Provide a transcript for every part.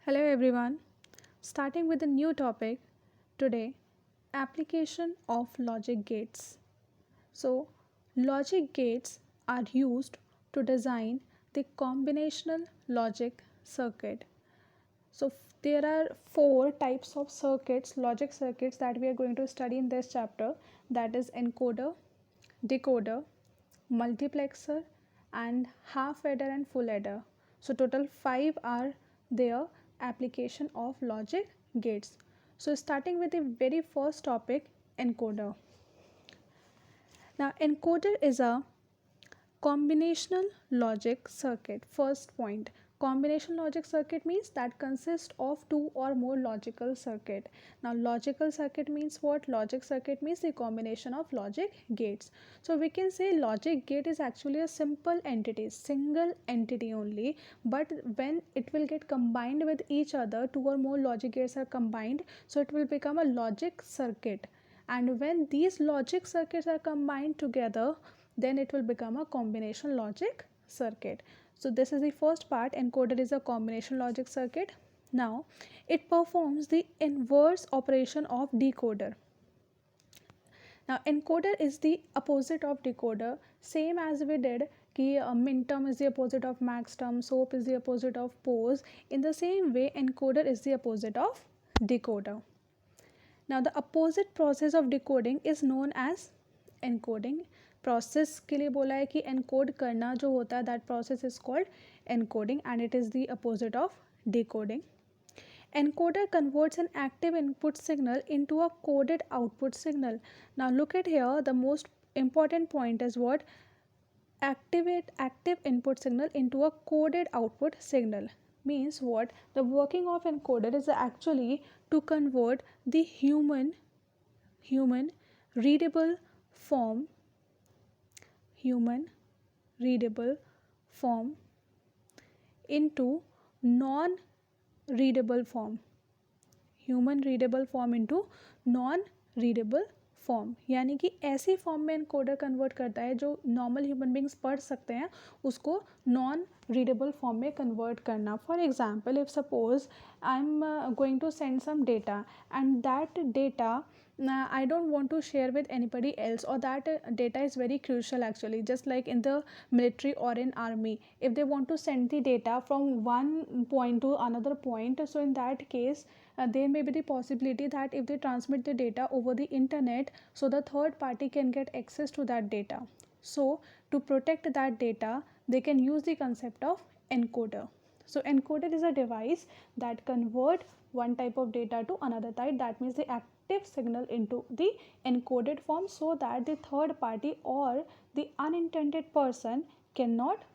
Hello everyone. Starting with a new topic today, application of logic gates. So, logic gates are used to design the combinational logic circuit. There are four types of circuits, logic circuits that we are going to study in this chapter, that is encoder, decoder, multiplexer and half adder and full adder. So total 5 are their application of logic gates. So starting with the very first topic, encoder. Now encoder is a combinational logic circuit. First point, combination logic circuit means that consists of two or more logical circuit. Now logical circuit means what? Logic circuit means the combination of logic gates. So we can say logic gate is actually a simple entity, single entity only, but when it will get combined with each other, two or more logic gates are combined, so it will become a logic circuit. And when these logic circuits are combined together, then it will become a combination logic circuit. So this is the first part. Encoder is a combination logic circuit. Now it performs the inverse operation of decoder. Now encoder is the opposite of decoder, same as we did कि minterm is the opposite of maxterm, SOAP is the opposite of pose. In the same way encoder is the opposite of decoder. Now the opposite process of decoding is known as encoding. Process के लिए बोला है कि encode करना जो होता है that process is called encoding and it is the opposite of decoding. Encoder converts an active input signal into a coded output signal. Now look at here, the most important point is what? Activate active input signal into a coded output signal means what? The working of encoder is actually to convert the human readable form human readable form into non readable form, human readable form into non readable form. यानी कि ऐसी form में encoder convert करता है जो normal human beings पढ़ सकते हैं, उसको नॉन रीडेबल फॉर्म में कन्वर्ट करना. For example, if suppose I am going to send some data and that data I don't want to share with anybody else, or that data is very crucial actually, just like in the military or in army. If they want to send the data from one point to another point, so in that case there may be the possibility that if they transmit the data over the internet, so the third party can get access to that data. So to protect that data, they can use the concept of encoder. So encoder is a device that convert one type of data to another type, that means the active signal into the encoded form, so that the third party or the unintended person cannot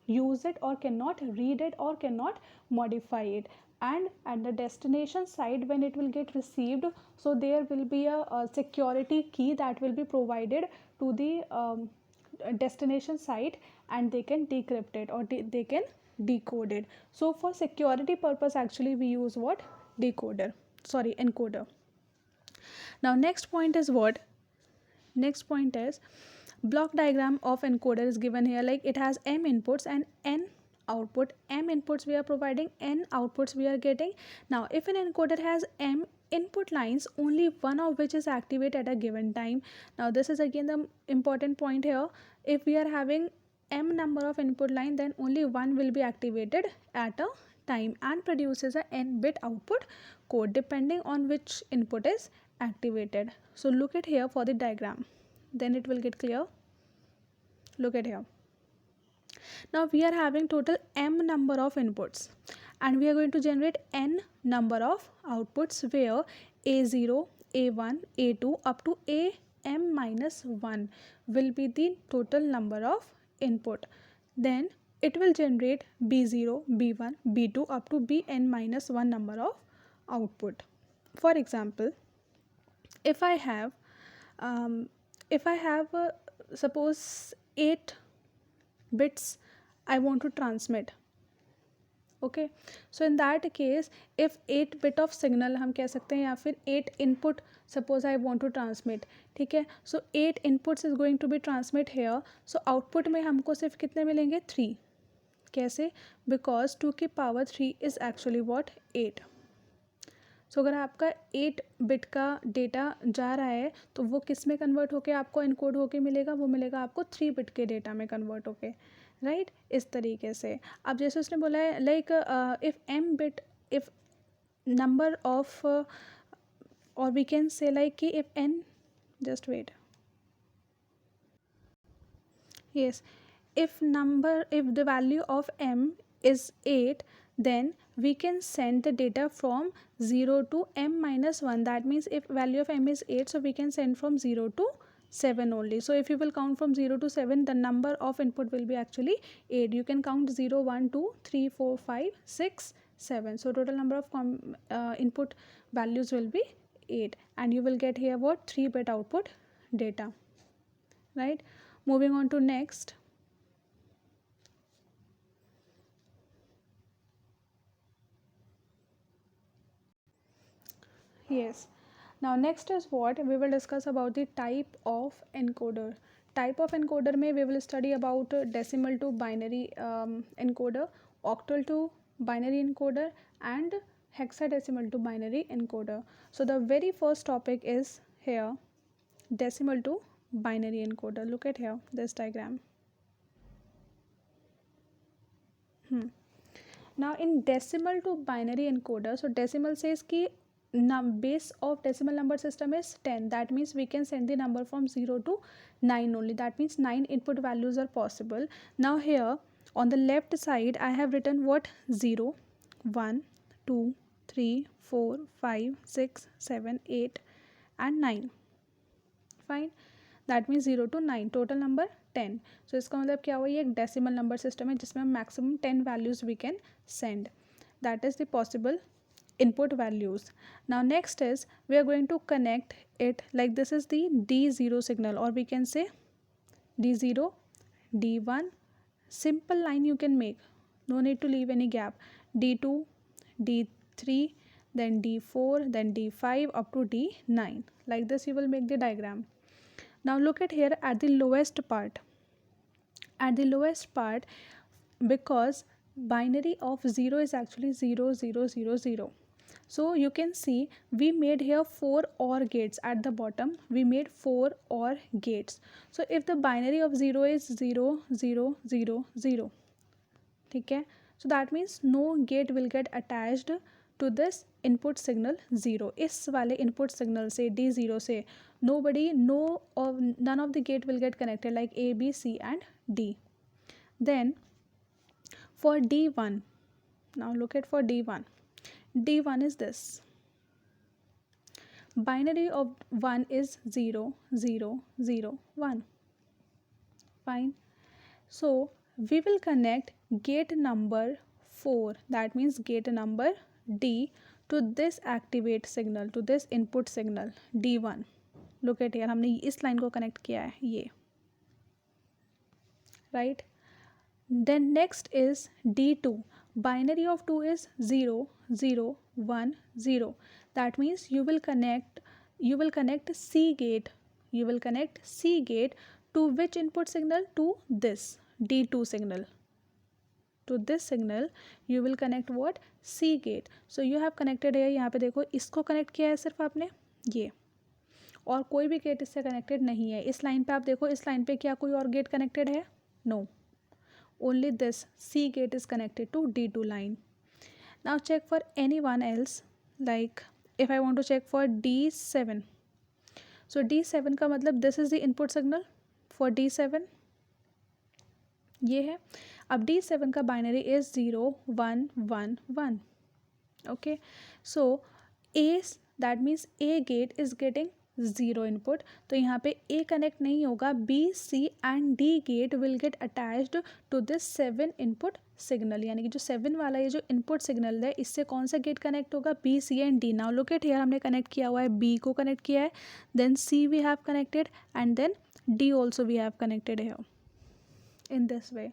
use it or cannot read it or cannot modify it. And at the destination side, when it will get received, so there will be a security key that will be provided to the destination site, and they can decrypt it or they can decode it. So for security purpose actually we use what? Encoder. Now next point is what? Next point is block diagram of encoder is given here, like it has m inputs and n output. M inputs we are providing, n outputs we are getting. Now if an encoder has m input lines, only one of which is activated at a given time. Now this is again the important point here. If we are having m number of input line, then only one will be activated at a time and produces a n bit output code depending on which input is activated. So look at here for the diagram, then it will get clear. Look at here. Now we are having total m number of inputs and we are going to generate n number of outputs, where a0, a1, a2 up to am minus 1 will be the total number of input. Then it will generate b0, b1, b2 up to bn minus 1 number of output. For example, if I have suppose 8 bits I want to transmit. Okay, so in that case, if 8 bit of signal हम कह सकते हैं, या फिर 8 input suppose I want to transmit, ठीक है. So 8 inputs is going to be transmit here. So output में हमको सिर्फ कितने मिलेंगे? 3. कैसे? बिकॉज 2 की पावर 3 इज़ एक्चुअली वॉट 8. सो अगर आपका 8 बिट का डेटा जा रहा है तो वो किस में कन्वर्ट होके आपको इनकोड होके मिलेगा? वो मिलेगा आपको 3 बिट के डेटा में कन्वर्ट होके, राइट? इस तरीके से. अब जैसे उसने बोला है like if M bit, if number of, और वी कैन से लाइक कि if N, just wait, yes, if the value of m is 8, then we can send the data from 0 to m minus 1. That means if value of m is 8, so we can send from 0 to 7 only. So if you will count from 0 to 7, the number of input will be actually 8. You can count 0 1 2 3 4 5 6 7. So total number of input values will be 8, and you will get here what 3 bit output data, right? Moving on to next. Yes. Now next is what we will discuss about the type of encoder. Type of encoder में we will study about decimal to binary encoder, octal to binary encoder, and hexadecimal to binary encoder. So the very first topic is here decimal to binary encoder. Look at here this diagram. Now in decimal to binary encoder, so decimal says कि base of decimal number system is 10. That means we can send the number from 0 to 9 only. That means 9 input values are possible. Now here on the left side I have written what 0, 1, 2, 3, 4, 5, 6, 7, 8 and 9. Fine. That means 0 to 9, total number 10. सो इसका मतलब क्या हुआ, ये एक decimal number system है जिसमें हम maximum 10 values we can send. That is the possible input values. Now next is we are going to connect it like this is the D0 signal, or we can say D0, D1, simple line you can make, no need to leave any gap, D2, D3, then D4, then D5 up to D9. Like this you will make the diagram. Now look at here at the lowest part. At the lowest part, because binary of 0 is actually 0 0 0 0. So you can see we made here 4 OR gates at the bottom. We made 4 OR gates. So if the binary of 0 is 0 0 0 0, okay, so that means no gate will get attached to this input signal 0. इस वाले input signal से D0 से nobody, no, or none of the gate will get connected like A, B, C and D. Then for D1, now look at for D1. D1 is this. Binary of 1 is 0 0 0 1. Fine. So we will connect gate number 4, that means gate number D, to this activate signal, to this input signal D1. Look at here, हमने इस line को connect किया है ये, right? Then next is D2. Binary of 2 is 0 0 1 0. That means you will connect C gate. You will connect C gate to which input signal? To this D2 signal. To this signal you will connect what? C gate. So you have connected here, यहाँ पे देखो इसको connect किया है सिर्फ आपने ये, और कोई भी गेट इससे कनेक्टेड नहीं है. इस लाइन पे आप देखो, इस लाइन पे क्या कोई और गेट कनेक्टेड है? No, only this C gate is connected to D2 line. Now check for anyone else, like if I want to check for D7. So D7 का मतलब this is the input signal for D7, ये है. अब D7 का binary is 0 1 1 1. Okay, so A, that means A gate is getting 0 input, तो यहाँ पे A connect नहीं होगा. B, C and D gate will get attached to this 7 input signal, यानी कि जो 7 वाला ये जो input signal है इससे कौन सा गेट कनेक्ट होगा? B, C and D. Now look at here, हमने कनेक्ट किया हुआ है, B को कनेक्ट किया है, then C we have connected and then D also we have connected here in this way.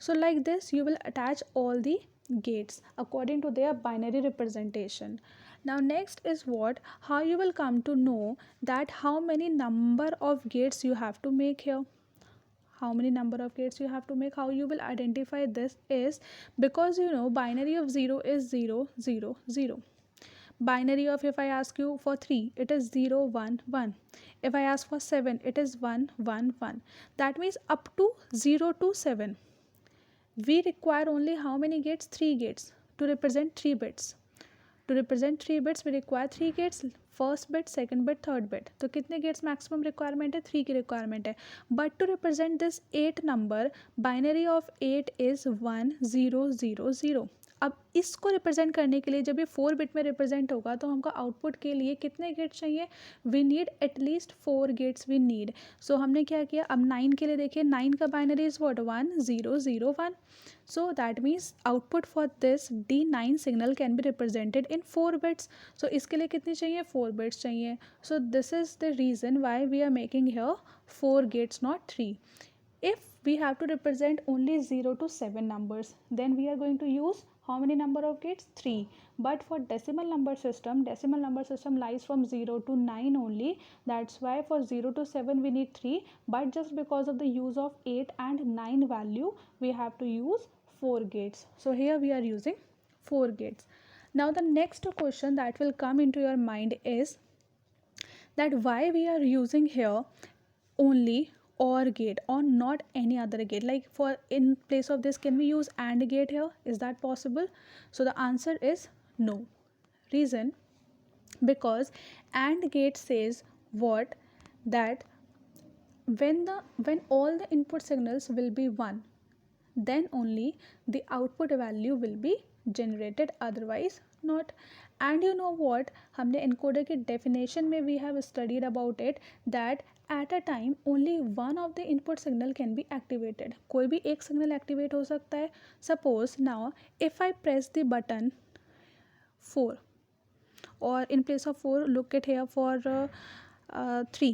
So like this you will attach all the gates according to their binary representation. Now next is what, how you will come to know that how many number of gates you have to make here. how many number of gates you have to make. How you will identify this is because you know binary of 0 is 0 0 0. Binary of, if I ask you for 3, it is 0 1 1. If I ask for 7, it is 1 1 1. That means up to 0 to 7 we require only how many gates? 3 gates to represent 3 bits. To represent 3 bits we require 3 gates, first bit, second bit, third bit. तो कितने gets maximum requirement है? 3 की requirement है. But to represent this 8 number, binary of 8 is 1 0 0 0. अब इसको represent करने के लिए जब ये 4 बिट में रिप्रेजेंट होगा तो हमको आउटपुट के लिए कितने गेट्स चाहिए? We need at least 4 gates we need. So हमने क्या किया? अब 9 के लिए देखिए, 9 का binary is what? 1 0 0 1. So that means output for this D9 signal can be represented in 4 bits. So इसके लिए कितनी चाहिए? 4 bits चाहिए. So this is the reason why we are making here 4 gates, not 3. If we have to represent only 0 to 7 numbers, then we are going to use how many number of gates? 3. But for decimal number system lies from 0 to 9 only. That's why for 0 to 7 we need 3. But just because of the use of 8 and 9 value, we have to use 4 gates. So here we are using 4 gates. Now the next question that will come into your mind is that why we are using here only OR gate or not any other gate. Like for in place of this, can we use AND gate here? Is that possible? So the answer is no. Reason, because AND gate says what? That when all the input signals will be 1, then only the output value will be generated, otherwise not. And you know what, हमने encoder की definition में we have studied about it that at a time only one of the input signal can be activated. कोई भी एक signal activate हो सकता है. Suppose now if I press the button 4, or in place of 4 look at here for 3.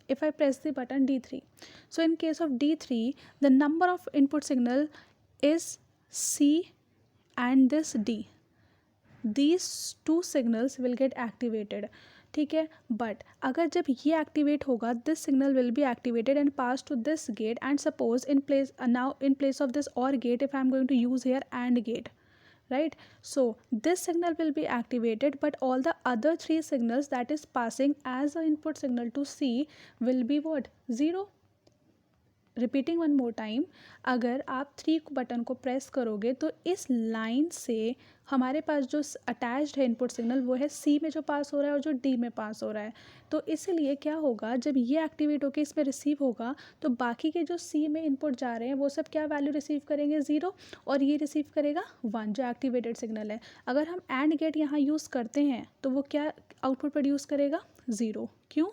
If I press the button D3, so in case of D3 the number of input signal is C and this D. These two signals will get activated. ठीक है. But अगर जब ये activate होगा, this signal will be activated and pass to this gate. And suppose in place now in place of this or gate if I am going to use here and gate, right? So this signal will be activated, but all the other 3 signals that is passing as an input signal to C will be what? 0. Repeating one more time, अगर आप 3 button को press करोगे तो इस line से हमारे पास जो attached है इनपुट सिग्नल वो है सी में जो पास हो रहा है और जो डी में पास हो रहा है. तो इसलिए क्या होगा, जब ये एक्टिवेट होकर इसमें रिसीव होगा तो बाकी के जो सी में इनपुट जा रहे हैं वो सब क्या वैल्यू रिसीव करेंगे? 0. और ये रिसीव करेगा 1 जो एक्टिवेटेड सिग्नल है. अगर हम एंड गेट यहाँ यूज़ करते हैं तो वो क्या आउटपुट प्रोड्यूस करेगा? 0. क्यों?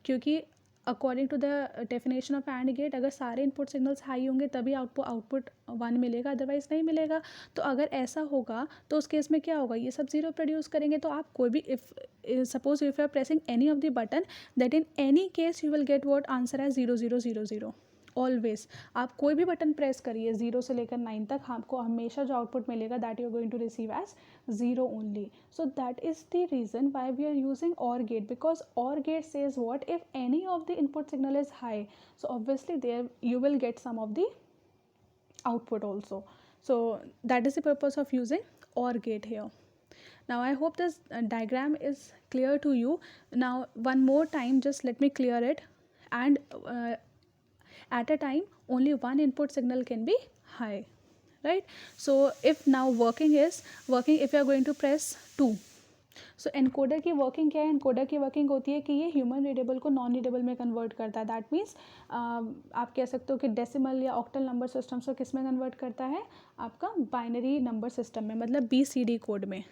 क्योंकि according to the definition of AND gate अगर सारे इनपुट सिग्नल्स हाई होंगे तभी आउटपुट 1 मिलेगा, अदरवाइज नहीं मिलेगा. तो अगर ऐसा होगा तो उस केस में क्या होगा? ये सब 0 प्रोड्यूस करेंगे. तो आप कोई भी if suppose if you are pressing any of the button, that in any case you will get what answer as 0 0 0 0. Always आप कोई भी बटन प्रेस करिए 0 से लेकर 9 तक, आपको हमेशा जो आउटपुट मिलेगा that you are going to receive as 0 only. So that is the reason why we are using OR gate, because OR gate says what? If any of the input signal is high, so obviously there you will get some of the output also. So that is the purpose of using OR gate here. Now I hope this diagram is clear to you. Now one more time just let me clear it. And at a time only one input signal can be high, right? So if now working if you are going to press 2, so encoder की working क्या है? Encoder की working होती है कि ये human readable को non readable में कन्वर्ट करता है. दैट मीन्स आप कह सकते हो कि डेसिमल या ऑक्टल नंबर सिस्टम से किस में कन्वर्ट करता है? आपका बाइनरी नंबर सिस्टम में, मतलब BCD कोड में.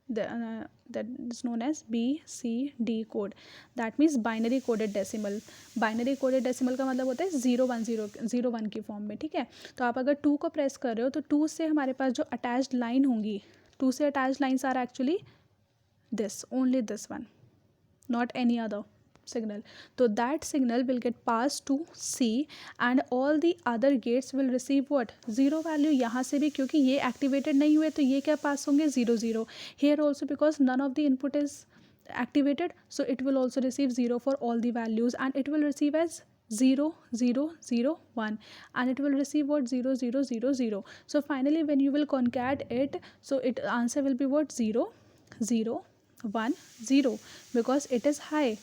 that is known as BCD code. that means binary coded decimal. binary coded decimal का मतलब होता है 0 1 0 0 1 की फॉर्म में. ठीक है. तो आप अगर 2 को प्रेस कर रहे हो तो 2 से हमारे पास जो अटैच्ड लाइन होंगी, 2 से attached lines are actually this, only this one, not any other signal. So that signal will get passed to C and all the other gates will receive what? 0 value. यहाँ से भी क्योंकि ये activated नहीं हुए तो ये क्या पास होंगे? 0 0. Here also because none of the input is activated, so it will also receive 0 for all the values and it will receive as 0 0 0 1, and it will receive what? 0 0 0 0. So finally when you will concat it, so it answer will be what? 0 0 1 0, because it is high.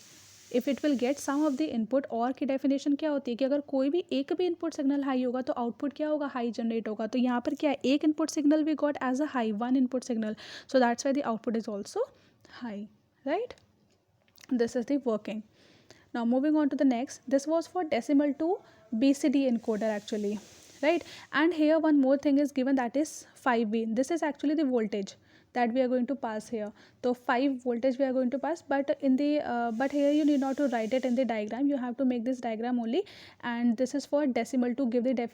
If it will get some of the input, और की definition क्या होती है कि अगर कोई भी एक भी इनपुट सिग्नल हाई होगा तो आउटपुट क्या होगा? हाई जनरेट होगा. तो यहाँ पर क्या है? एक input signal we got as a high, one input signal, so that's why the output is also high, right. This is the working. Now moving on to the next, this was for decimal to BCD encoder actually, right. And here one more thing is given, that is 5V. This is actually the voltage that we are going to pass here. So 5 voltage we are going to pass, but in the but here you need not to write it in the diagram, you have to make this diagram only. And this is for decimal to give the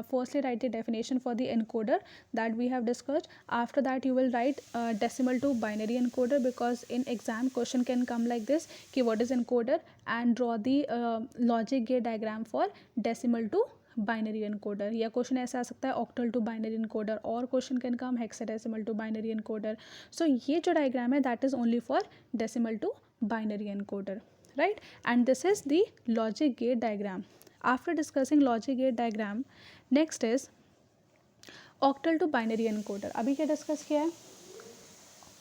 firstly write the definition for the encoder that we have discussed. After that you will write decimal to binary encoder, because in exam question can come like this ki what is encoder, and draw the logic gate diagram for decimal to binary encoder, या question ऐसा आ सकता है octal to binary encoder, और question can come hexadecimal to binary encoder. So ये जो diagram है that is only for decimal to binary encoder, right. And this is the logic gate diagram. After discussing logic gate diagram, next is octal to binary encoder. अभी क्या discuss किया है?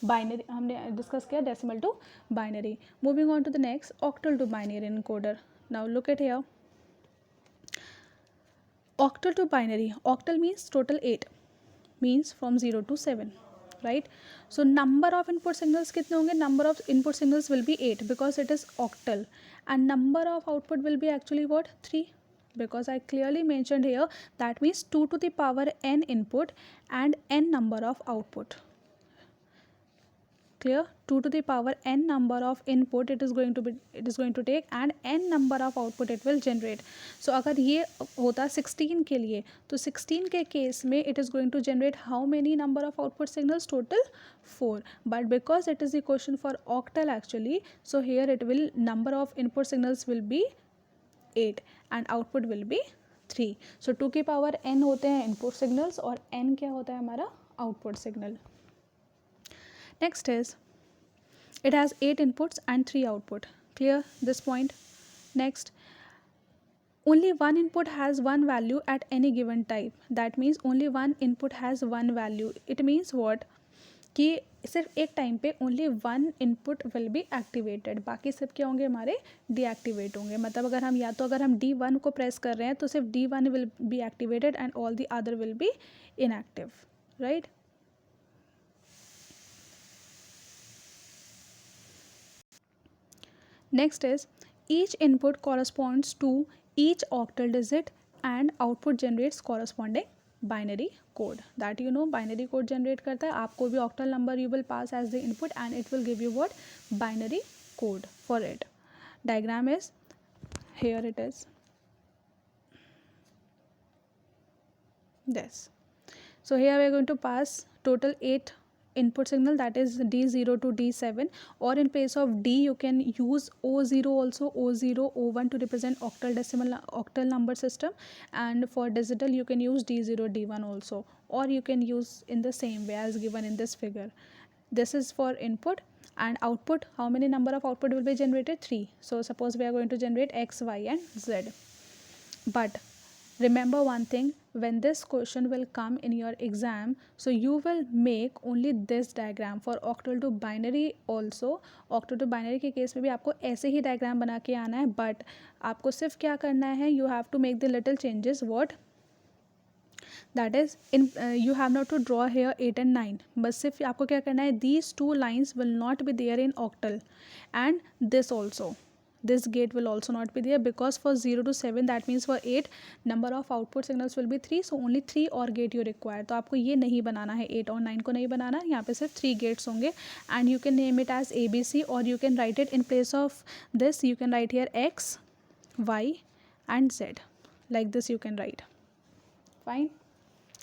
Binary हमने discuss किया, decimal to binary. Moving on to the next, octal to binary encoder. Now look at here. Octal to binary, octal means total 8, means from 0 to 7, right. So number of input signals कितने होंगे? Number of input signals will be 8 because it is octal, and number of output will be actually what? 3, because I clearly mentioned here, that means 2 to the power n input and n number of output. Clear? 2 to the power n number of input it is going to take, and n number of output it will generate. So अगर ये होता 16 के लिए, तो 16 के case में it is going to generate how many number of output signals? Total 4. But because it is the question for octal actually, so here it will number of input signals will be 8 and output will be 3. So 2 की power n होते हैं input signals और n क्या होता है हमारा? Output signal. Next is, it has 8 inputs and 3 output. Clear this point? Next, only one input has one value at any given time. That means only one input has one value. It means what? कि सिर्फ एक time पे only one input will be activated, बाकी सब क्या होंगे? हमारे deactivate होंगे. मतलब अगर हम या तो अगर हम D1 को प्रेस कर रहे हैं तो सिर्फ D1 will be activated and all the other will be inactive, right. Next is, each input corresponds to each octal digit and output generates corresponding binary code. That you know binary code generate करता है. आपको भी octal number you will pass as the input and it will give you what? Binary code for it. Diagram is here, it is this. So here we are going to pass total 8 input signal, that is D0 to D7, or in place of D you can use O0 also, O0 O1 to represent octal number system, and for digital you can use D0 D1 also, or you can use in the same way as given in this figure. This is for input, and output, how many number of output will be generated? 3. So suppose we are going to generate X, Y and Z. But remember one thing, when this question will come in your exam, so you will make only this diagram for octal to binary also. octal to binary के case में भी आपको ऐसे ही diagram बना के आना है, but आपको सिर्फ क्या करना है? you have to make the little changes. What? That is in you have not to draw here 8 and 9, बस सिर्फ आपको क्या करना है? these two lines will not be there in octal, and this also, this gate will also not be there, because for 0 to 7, that means for 8 number of output signals will be 3, so only 3 और gate you require. तो आपको ये नहीं बनाना है, 8 और 9 को नहीं बनाना, यहाँ पे सिर्फ 3 gates होंगे, and you can name it as ABC, or you can write it in place of this, you can write here X, Y and Z, like this you can write. Fine.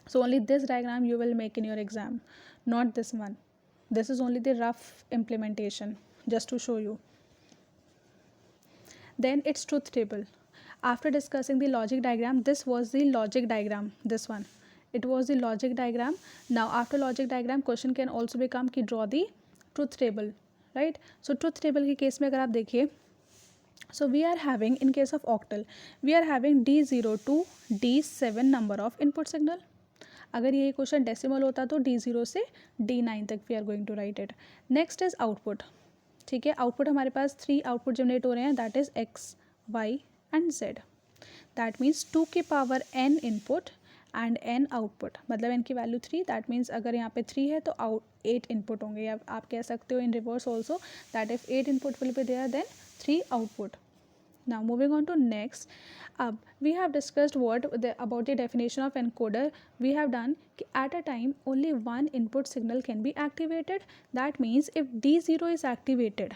So only this diagram you will make in your exam, not this one. This is only the rough implementation, just to show you. Then it's truth table. After discussing the logic diagram, this was the logic diagram, this one, it was the logic diagram. Now after logic diagram, question can also become कि draw the truth table, right. So truth table के case में अगर आप देखिए, So we are having, in case of octal, we are having D0 to D7 number of input signal. अगर यही question decimal होता तो D0 से D9 तक we are going to write it. Next is output. ठीक है, output हमारे पास 3 output generate हो रहे हैं, that is x, y and z. That means 2 की power n input and n output, मतलब n की वैल्यू 3. दैट मीन्स अगर यहाँ पे 3 है तो 8 इनपुट होंगे, या आप कह सकते हो in reverse also that if 8 input will be there then 3 output. Now moving on to next, we have discussed about the definition of encoder. We have done at a time only one input signal can be activated. That means if D0 is activated,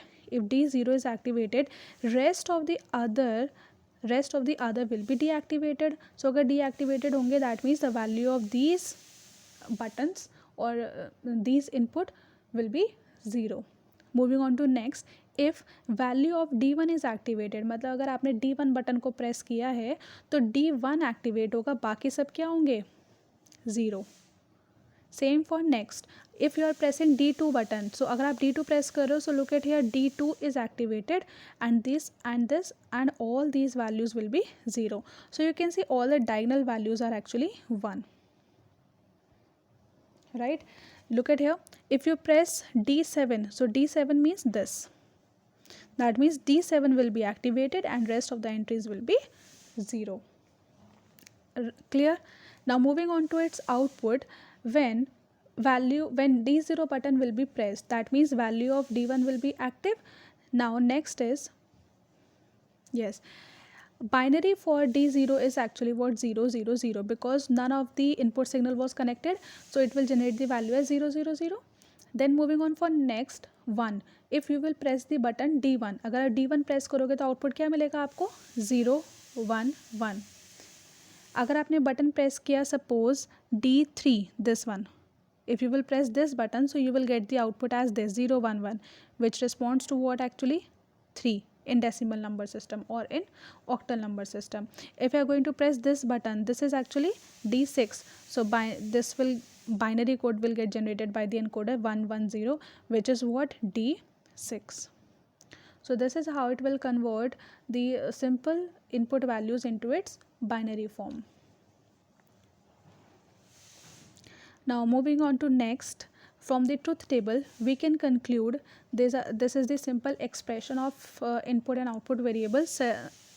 rest of the other will be deactivated. So अगर deactivated होंगे, that means the value of these buttons or these input will be 0. Moving on to next, if value of D1 is activated, मतलब अगर आपने D1 button को press किया है तो D1 activate होगा, बाकी सब क्या होंगे, 0. Same for next, if you are pressing D2 button, so अगर आप D2 प्रेस कर रहे हो, so look at here D2 is activated and this and all these values will be 0. So you can see all the diagonal values are actually 1. Right, look at here, if you press D7, so D7 means this, that means D7 will be activated and rest of the entries will be 0. Clear? Now moving on to its output, when D0 button will be pressed, that means value of D1 will be active. Now next is, yes, binary for D0 is actually what, 0 0 0, because none of the input signal was connected, so it will generate the value as 0 0 0. Then moving on for next 1, if you will press the button D1, अगर D1 press करोगे तो output क्या मिलेगा आपको, 0 1 1. अगर आपने button press किया suppose D3, this one, if you will press this button, so you will get the output as this 0 1 1, which responds to what, actually 3 in decimal number system or in octal number system. If you are going to press this button, this is actually D6, so binary code will get generated by the encoder 110, which is what, D6. So this is how it will convert the simple input values into its binary form. Now moving on to next, from the truth table we can conclude this is the simple expression of input and output variables,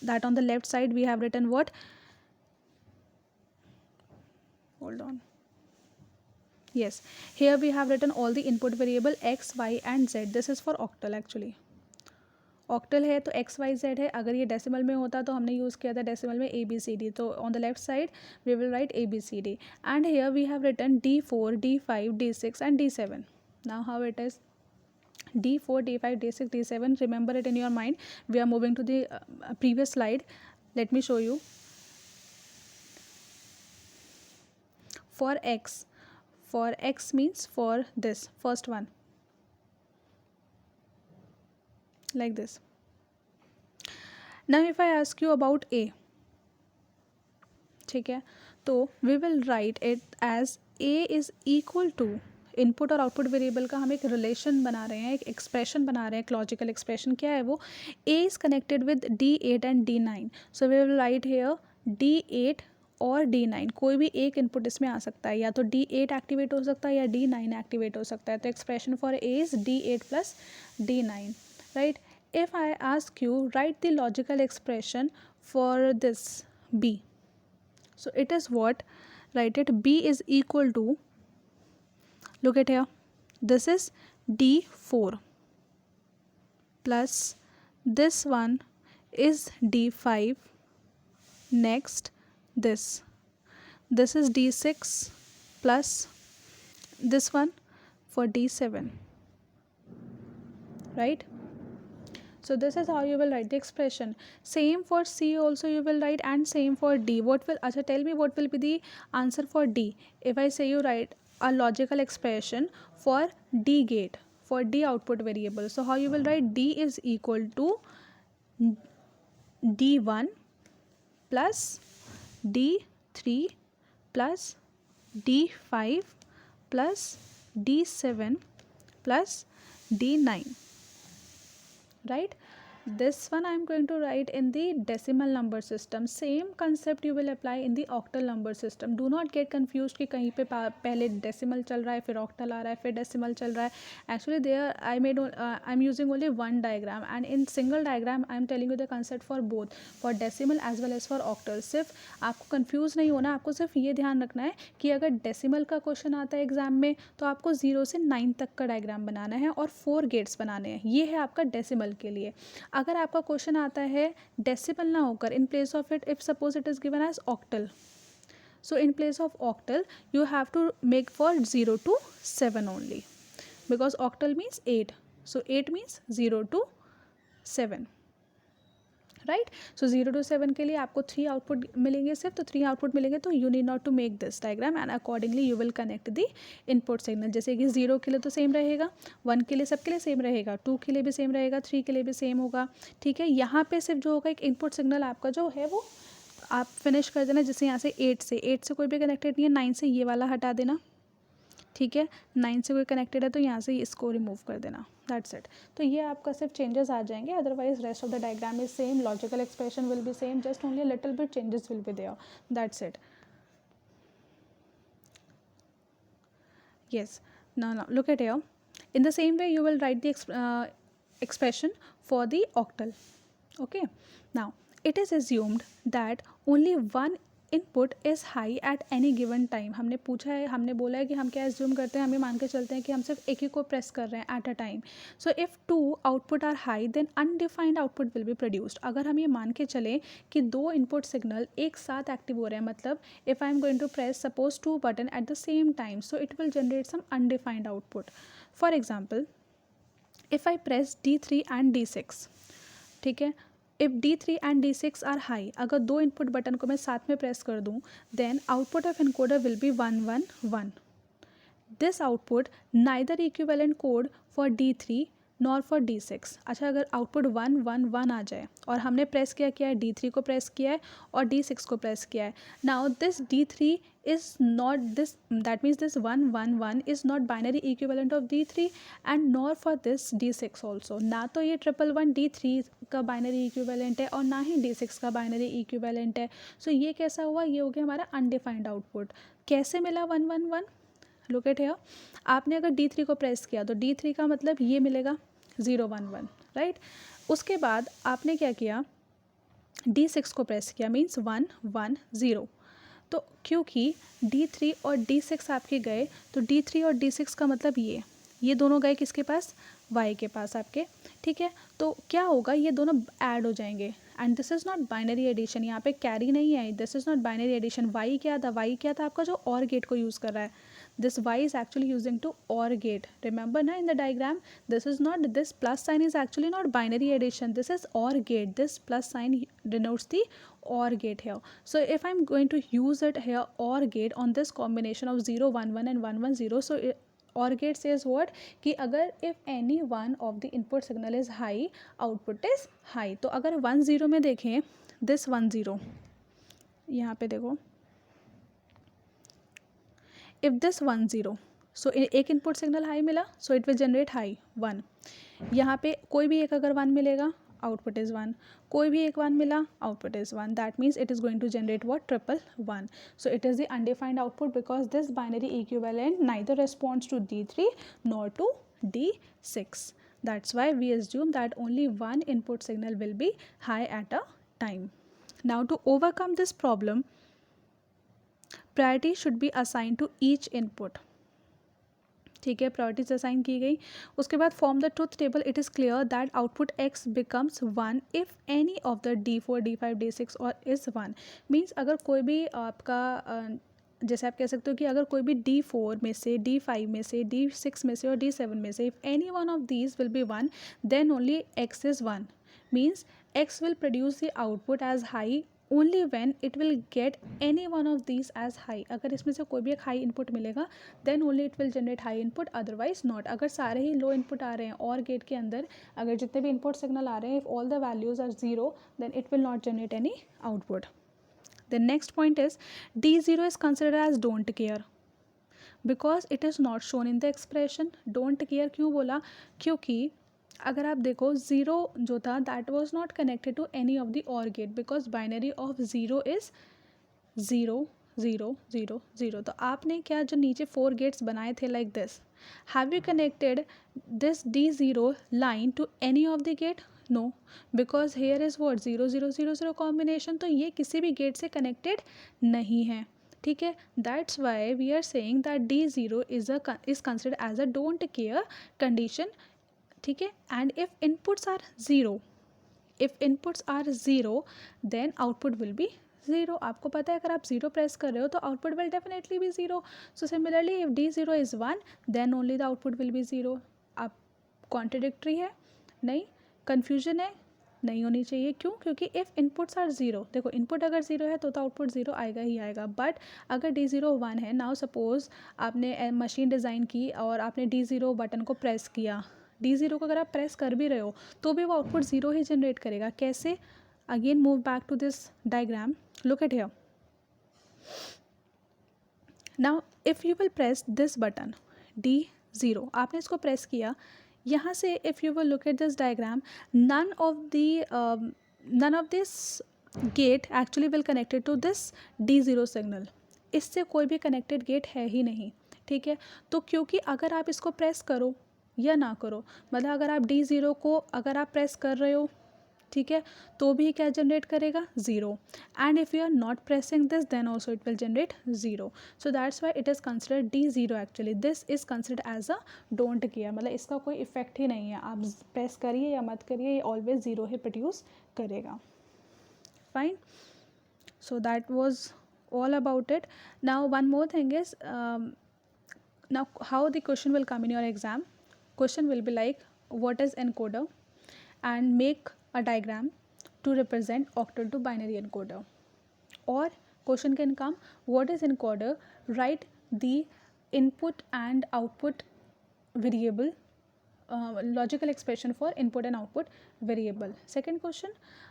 that on the left side we have written what, hold on, yes, here we have written all the input variable x, y and z. This is for octal actually. Octal है तो x Y Z है, अगर ये decimal में होता तो हमने use किया था डेसिमल में ए बी सी डी, तो on the left side we will write A B C D, and here we have written D4 D5 D6 and D7. Now how it is, D4 D5 D6 D7, remember it in your mind. We are moving to the previous slide. Let me show you. For x means for this first one, like this. Now if I ask you about a, ठीक है, तो we will write it as a is equal to, input और output variable का हम एक relation बना रहे हैं, एक एक्सप्रेशन बना रहे हैं, एक लॉजिकल एक्सप्रेशन. क्या है वो, a is connected with D8 and D9, so we will write here D8 और D9, कोई भी एक इनपुट इसमें आ सकता है, या तो D8 एक्टिवेट हो सकता है या D9 एक्टिवेट हो सकता है. तो expression for a is D8 plus D9, right? If I ask you, write the logical expression for this b, so it is what, write it, b is equal to, look at here, this is D4 plus this one is D5, next this is D6 plus this one for D7, right? So this is how you will write the expression. Same for C also you will write, and same for D. What will, acha, tell me what will be the answer for D. If I say you write a logical expression for D gate, for D output variable, so how you will write, D is equal to D1 plus D3 plus D5 plus D7 plus D9, right? this one I am going to write in the decimal number system. Same concept you will apply in the octal number system. Do not get confused कि कहीं पे पहले decimal चल रहा है फिर octal आ रहा है फिर decimal चल रहा है. Actually there I'm using only one diagram, and in single diagram I am telling you the concept for both, for decimal as well as for octal. सिर्फ आपको confuse नहीं होना, आपको सिर्फ ये ध्यान रखना है कि अगर decimal का क्वेश्चन आता है एग्जाम में तो आपको 0 से 9 तक का डायग्राम बनाना है और 4 गेट्स बनाने हैं. ये है आपका डेसिमल के लिए. अगर आपका क्वेश्चन आता है डेसिमल ना होकर in place of it, if suppose it is given as octal, so in place of octal you have to make for 0 to 7 only, because octal means 8, so 8 means 0 to 7, right. So 0 to 7 के लिए आपको 3 output मिलेंगे सिर्फ, तो 3 output मिलेंगे तो you need not to make this diagram and accordingly you will connect the input signal. जैसे कि 0 के लिए तो सेम रहेगा, 1 के लिए सबके लिए सेम रहेगा, 2 के लिए भी सेम रहेगा, 3 के लिए भी सेम होगा. ठीक है, यहाँ पे सिर्फ जो होगा एक इनपुट सिग्नल आपका जो है वो आप फिनिश कर देना. जैसे यहाँ से 8 से कोई भी कनेक्टेड नहीं है, 9 से ये वाला हटा देना. ठीक है, 9 से कोई कनेक्टेड है तो यहाँ से इसको रिमूव कर देना. That's it. तो ये आपका सिर्फ चेंजेस आ जाएंगे, otherwise rest of the diagram is same, logical expression will be same, just only little bit changes will be there. That's it. Yes. Now look at here. In the same way, you will write the expression for the octal. Okay. Now, it is assumed that only one input is high at any given time. हमने पूछा है, हमने बोला है कि हम क्या assume करते हैं, हमें मान के चलते हैं कि हम सिर्फ एक ही को प्रेस कर रहे हैं at a time. So if 2 output are high then undefined output will be produced. अगर हम ये मान के चलें कि 2 इनपुट सिग्नल एक साथ एक्टिव हो रहे हैं, मतलब if I am going to press suppose 2 button at the same time, so it will generate some undefined output. For example, if I press D3 and D6, ठीक है, if D3 and D6 are high, अगर 2 input button को मैं साथ में press कर दूँ, then output of encoder will be 1 1 1. This output neither equivalent code for D3 nor for D6. अच्छा, अगर आउटपुट 1 1 1 आ जाए और हमने प्रेस किया है D3 को प्रेस किया है और D6 को प्रेस किया है, now this D3 is not this, that means this 1 1 1 is not binary equivalent of D3 and nor for this D6 also. ना तो ये 1 1 D3 का बाइनरी इक्विवेलेंट है और ना ही D6 का बाइनरी इक्विवेलेंट है. सो ये कैसा हुआ, ये हो गया हमारा अनडिफाइंड आउटपुट. कैसे मिला 1 1 1? Look at here. आपने अगर D3 को प्रेस किया तो D3 का मतलब ये मिलेगा 0 1 1, राइट. उसके बाद आपने क्या किया, D6 को प्रेस किया, मीन्स 1 1 0. तो क्योंकि D3 और D6 आपके गए, तो D3 और D6 का मतलब ये दोनों गए किसके पास, Y के पास आपके. ठीक है, तो क्या होगा, ये दोनों ऐड हो जाएंगे and this is not binary addition. यहाँ पे कैरी नहीं है, this is not binary addition. Y क्या था आपका जो OR गेट को यूज़ कर रहा है. this Y is actually using to OR gate. Remember na, in the diagram, this plus sign is actually not binary addition, this is OR gate. This plus sign denotes the OR gate here. So if I'm going to use it here, OR gate, on this combination of 0 1 1 and 1 1 0, so OR gate says what कि अगर if any one of the input signal is high, output is high. तो अगर 1 0 में देखें, this 1 0 यहाँ पे देखो, if this 1 0, so एक इनपुट सिग्नल हाई मिला, so it will generate high 1. यहाँ पे कोई भी एक अगर 1 मिलेगा, output is 1. कोई भी एक 1 मिला, output is 1. That means it is going to generate what, 1 1 1. So it is the undefined output because this binary equivalent neither responds to D3 nor to D6. That's why we assume that only one input signal will be high at a time. Now to overcome this problem, priority should be assign to each input. ठीक है, priorities assign की गई. उसके बाद form the truth table. It is clear that output x becomes 1 if any of the D4 D5 D6 और is 1. Means अगर कोई भी आपका जैसे आप कह सकते हो कि अगर कोई भी D4 में से, D5 में से, D6 में से और D7 में से, if any one of these will be 1, then only x is 1. Means x will produce the output as high only when it will get any one of these as high. अगर इसमें से कोई भी एक high input मिलेगा, then only it will generate high input, otherwise not. अगर सारे ही लो input आ रहे हैं और गेट के अंदर, अगर जितने भी इनपुट सिग्नल आ रहे हैं, if all the values are 0, then it will not generate any output. The next point is D0 is considered as don't care because it is not shown in the expression. don't care क्यों बोला, क्योंकि अगर आप देखो zero जो था that was not connected to any of the or gate because binary of zero is zero zero zero zero. तो आपने क्या जो नीचे 4 गेट्स बनाए थे like this, have you connected this D0 line to any of the gate? No, because here is what 0 0 0 0 combination, तो ये किसी भी गेट से कनेक्टेड नहीं है, ठीक है। That's why we are saying that D0 is considered as a don't care condition, ठीक है। And if inputs are zero, if inputs are zero then output will be zero. आपको पता है अगर आप ज़ीरो प्रेस कर रहे हो तो output will definitely be zero. So similarly if D0 is 1 then only the output will be zero. आप कॉन्ट्रडिक्टरी है? नहीं। कन्फ्यूजन है? नहीं होनी चाहिए। क्यों? क्योंकि इफ़ इनपुट्स आर ज़ीरो, देखो इनपुट अगर ज़ीरो है तो आउटपुट ज़ीरो आएगा ही आएगा। बट अगर D0 1 है, नाउ सपोज़ आपने मशीन डिज़ाइन की और आपने D0 बटन को प्रेस किया, D0 को अगर आप प्रेस कर भी रहे हो तो भी वो आउटपुट ज़ीरो ही जनरेट करेगा। कैसे? Again move back to this diagram, look at here. Now if you will press this button D0, आपने इसको प्रेस किया, यहाँ से if you will look at this diagram, none of this gate actually will connected to this D0 signal. इससे कोई भी connected gate है ही नहीं, ठीक है। तो क्योंकि अगर आप इसको प्रेस करो या ना करो, मतलब अगर आप D0 को अगर आप प्रेस कर रहे हो, ठीक है, तो भी क्या जनरेट करेगा? Zero. And if you are not pressing this then also it will generate zero. So that's why it is considered D0 actually. This is considered as a don't care, मतलब इसका कोई इफेक्ट ही नहीं है, आप press करिए या मत करिए, ये ऑलवेज ज़ीरो ही प्रोड्यूस करेगा। Fine, so that was all about it. Now one more thing is, now how the question will come in your exam. Question will be like, what is encoder, and make a diagram to represent octal to binary encoder. Or question can come, what is encoder, write the input and output variable, logical expression for input and output variable. Second question,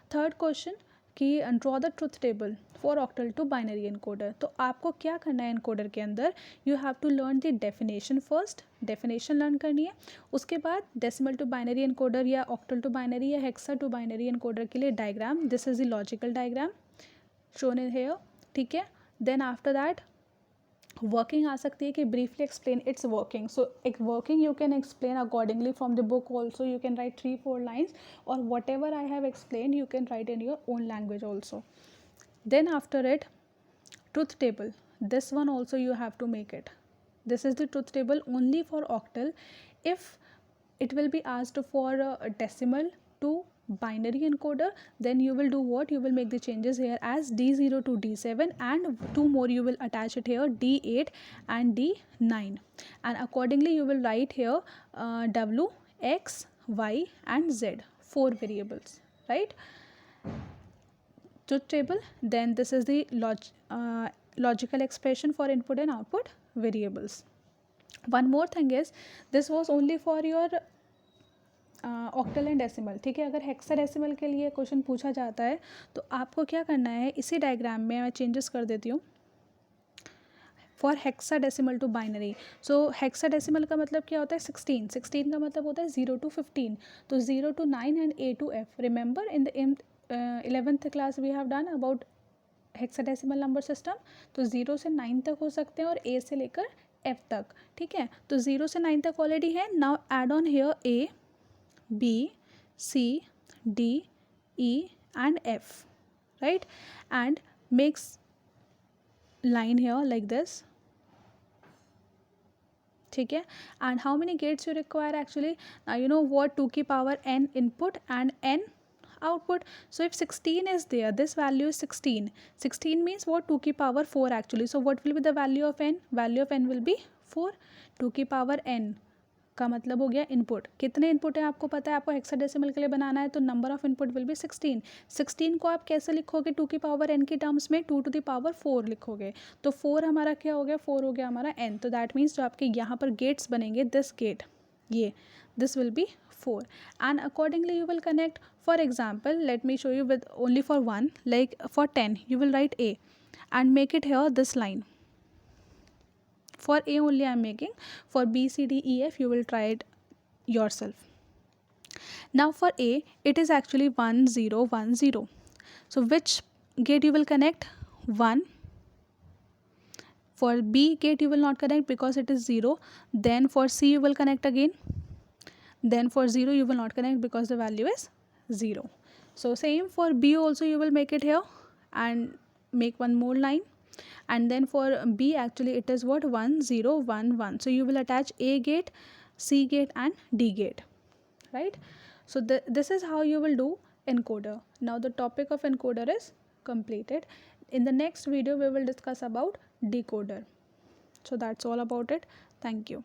third question कि draw the truth table for octal to binary encoder. तो आपको क्या करना है encoder के अंदर, you have to learn the definition first, definition learn करनी है। उसके बाद डेसिमल टू बाइनरी एनकोडर या ऑक्टल टू बाइनरी या हेक्सा टू बाइनरी एनकोडर के लिए diagram, this is the logical diagram shown in here, ठीक है। देन आफ्टर दैट वर्किंग आ सकती है कि briefly explain it's working. So एक working you can explain accordingly from the book also, you can write 3-4 lines, और whatever I have explain you can write in your own language also. Then after it truth table, this one also you have to make it. This is the truth table only for octal. If it will be asked for a decimal to binary encoder, then you will do what, you will make the changes here as D0 to D7, and two more you will attach it here, D8 and D9, and accordingly you will write here W, X, Y and Z, 4 variables, right? Truth table, then this is the logical expression for input and output variables. One more thing is, this was only for your octal and decimal, ठीक है। अगर hexadecimal के लिए question पूछा जाता है तो आपको क्या करना है, इसी डायग्राम में मैं चेंजेस कर देती हूँ for hexadecimal to binary. So hexadecimal का मतलब क्या होता है, 16 का मतलब होता है 0 to 15, तो 0 to 9 and A to F। Remember in the 11th class we have done about hexadecimal number system. तो 0 से 9 तक हो सकते हैं और A से लेकर F तक, ठीक है। तो 0 से 9 तक ऑलरेडी है। Now add on here A, B, C, D, E and F, right? And makes line here like this, ठीक है। and how many gates you require actually, you know what, 2 की power n input and n output. So if 16 is there, this value is 16 means what, 2 की power 4 actually. So what will be the value of n, value of n will be 4, 2 की power n का मतलब हो गया input. कितने input है आपको पता है, आपको हेक्साडेसिमल के लिए बनाना है, तो number of input will B 16। 16 को आप कैसे लिखोगे, 2 की पावर n की टर्म्स में 2 to the power 4 लिखोगे। तो 4 हमारा क्या हो गया, 4 हो गया हमारा n। तो दैट मीन्स जो आपके यहाँ पर गेट्स बनेंगे, दिस गेट, ये this will be 4, and accordingly you will connect. For example let me show you with only for 1, like for 10 you will write A and make it here this line. For A only I am making, for B, C, D, E, F you will try it yourself. Now for A, it is actually 1 0 1 0. So which gate you will connect? 1. For B gate you will not connect because it is 0. Then for C you will connect again. Then for 0 you will not connect because the value is 0. So same for B also, you will make it here and make one more line. And then for B actually it is what? 1 0 1 1. So you will attach A gate, C gate and D gate, right? So this is how you will do encoder. Now the topic of encoder is completed. In the next video we will discuss about decoder. So that's all about it. Thank you.